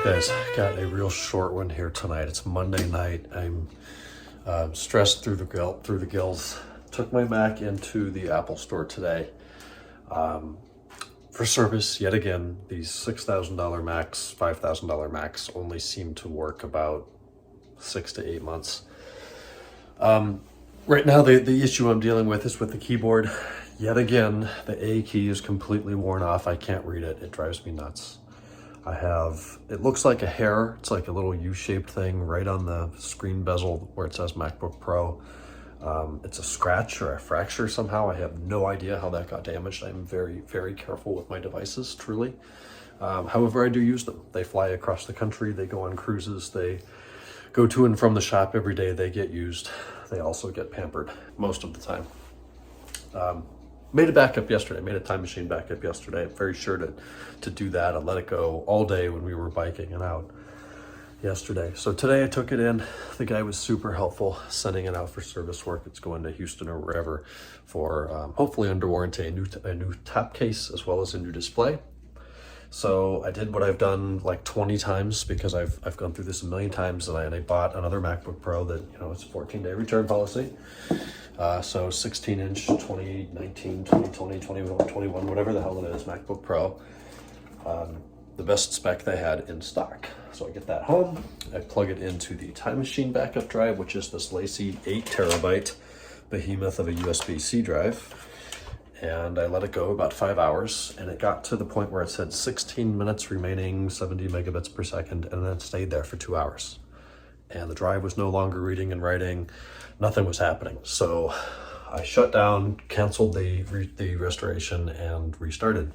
Guys, got a real short one here tonight. It's Monday night. I'm stressed through the gills. Took my Mac into the Apple store today for service. Yet again, these $6,000 Macs, $5,000 Macs only seem to work about 6 to 8 months. Right now, the issue I'm dealing with is with the keyboard. Yet again, the A key is completely worn off. I can't read it. It drives me nuts. It looks like a hair. It's like a little U-shaped thing right on the screen bezel where it says MacBook Pro. It's a scratch or a fracture somehow. I have no idea how that got damaged. I'm very, very careful with my devices, truly. However, I do use them. They fly across the country. They go on cruises. They go to and from the shop every day. They get used. They also get pampered most of the time. Made a backup yesterday, made a time machine backup yesterday. I'm very sure to do that. I let it go all day when we were biking and out yesterday. So today I took it in. The guy was super helpful sending it out for service work. It's going to Houston or wherever for hopefully under warranty, a new top case as well as a new display. So I did what I've done like 20 times because I've gone through this a million times, and I bought another MacBook Pro that, it's a 14-day return policy. So 16-inch, 2019, 2020, 21, whatever the hell it is, MacBook Pro. The best spec they had in stock. So I get that home, I plug it into the Time Machine backup drive, which is this lacy 8 terabyte behemoth of a USB-C drive. And I let it go about 5 hours, and it got to the point where it said 16 minutes remaining, 70 megabits per second, and then it stayed there for 2 hours. And the drive was no longer reading and writing. Nothing was happening. So I shut down, canceled the restoration, and restarted.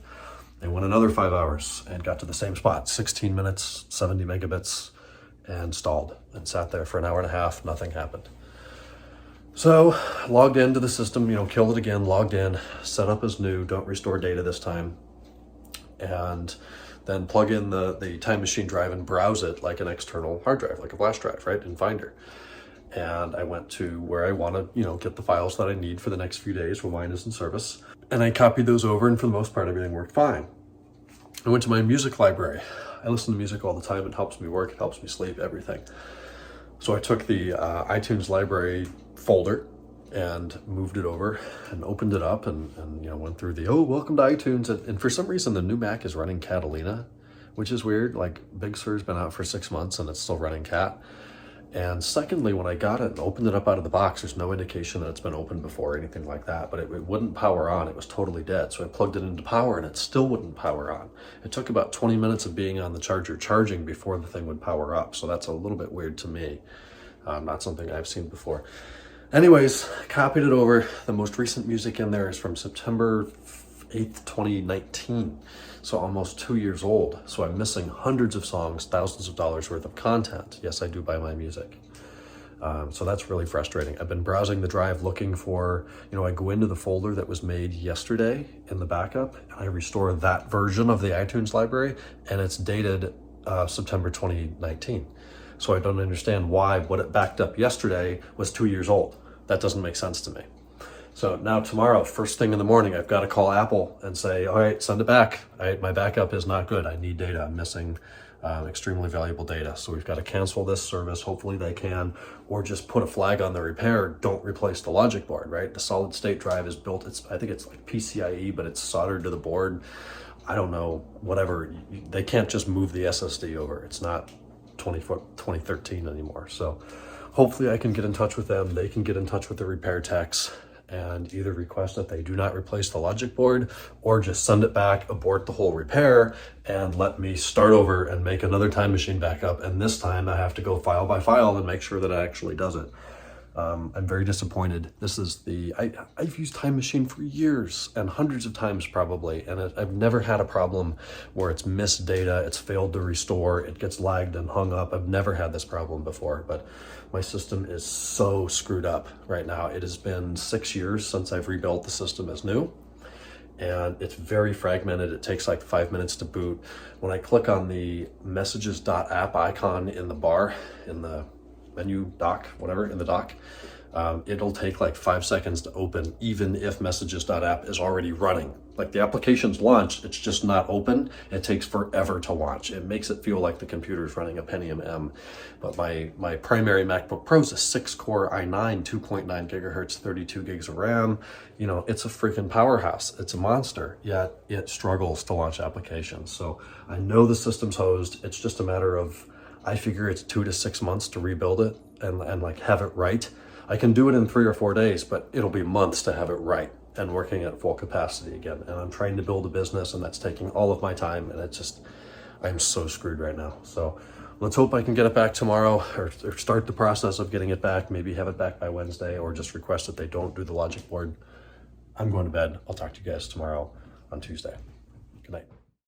And went another 5 hours and got to the same spot, 16 minutes, 70 megabits, and stalled and sat there for an hour and a half. Nothing happened. So logged into the system, killed it again, logged in, set up as new, don't restore data this time, and then plug in the Time Machine drive and browse it like an external hard drive, like a flash drive, right, in Finder. And I went to where I want to, get the files that I need for the next few days when mine is in service. And I copied those over, and for the most part, everything worked fine. I went to my music library. I listen to music all the time. It helps me work, it helps me sleep, everything. So I took the iTunes library folder and moved it over and opened it up and went through welcome to iTunes. And for some reason, the new Mac is running Catalina, which is weird. Like Big Sur's been out for 6 months and it's still running Cat. And secondly, when I got it and opened it up out of the box, there's no indication that it's been opened before or anything like that, but it wouldn't power on. It was totally dead. So I plugged it into power and it still wouldn't power on. It took about 20 minutes of being on the charger charging before the thing would power up. So that's a little bit weird to me. Not something I've seen before. Anyways, copied it over. The most recent music in there is from September 8th, 2019. So almost 2 years old. So I'm missing hundreds of songs, thousands of dollars worth of content. Yes, I do buy my music. So that's really frustrating. I've been browsing the drive looking for, I go into the folder that was made yesterday in the backup, and I restore that version of the iTunes library, and it's dated September 2019. So I don't understand why what it backed up yesterday was 2 years old. That doesn't make sense to me. So now tomorrow, first thing in the morning, I've got to call Apple and say, all right, send it back. All right, my backup is not good. I need data. I'm missing extremely valuable data. So we've got to cancel this service. Hopefully they can, or just put a flag on the repair. Don't replace the logic board, right? The solid state drive is built. I think it's like PCIe, but it's soldered to the board. I don't know, whatever. They can't just move the SSD over. It's not 2013 anymore. So hopefully I can get in touch with them. They can get in touch with the repair techs and either request that they do not replace the logic board or just send it back, abort the whole repair, and let me start over and make another Time Machine backup. And this time I have to go file by file and make sure that it actually does it. I'm very disappointed. This is I've used Time Machine for years and hundreds of times probably, and I've never had a problem where it's missed data, it's failed to restore, it gets lagged and hung up. I've never had this problem before, but my system is so screwed up right now. It has been 6 years since I've rebuilt the system as new, and it's very fragmented. It takes like 5 minutes to boot. When I click on the messages.app icon in the bar, in the menu dock, whatever, in the dock, it'll take like 5 seconds to open, even if messages.app is already running. Like the application's launched, it's just not open. It takes forever to launch. It makes it feel like the computer's running a Pentium M. But my primary MacBook Pro is a 6-core i9, 2.9 gigahertz, 32 gigs of RAM. You know, it's a freaking powerhouse. It's a monster, yet it struggles to launch applications. So I know the system's hosed. It's just a matter of, I figure it's 2 to 6 months to rebuild it and like have it right. I can do it in 3 or 4 days, but it'll be months to have it right and working at full capacity again. And I'm trying to build a business, and that's taking all of my time, and it's just, I'm so screwed right now. So let's hope I can get it back tomorrow, or start the process of getting it back, maybe have it back by Wednesday, or just request that they don't do the logic board. I'm going to bed. I'll talk to you guys tomorrow on Tuesday. Good night.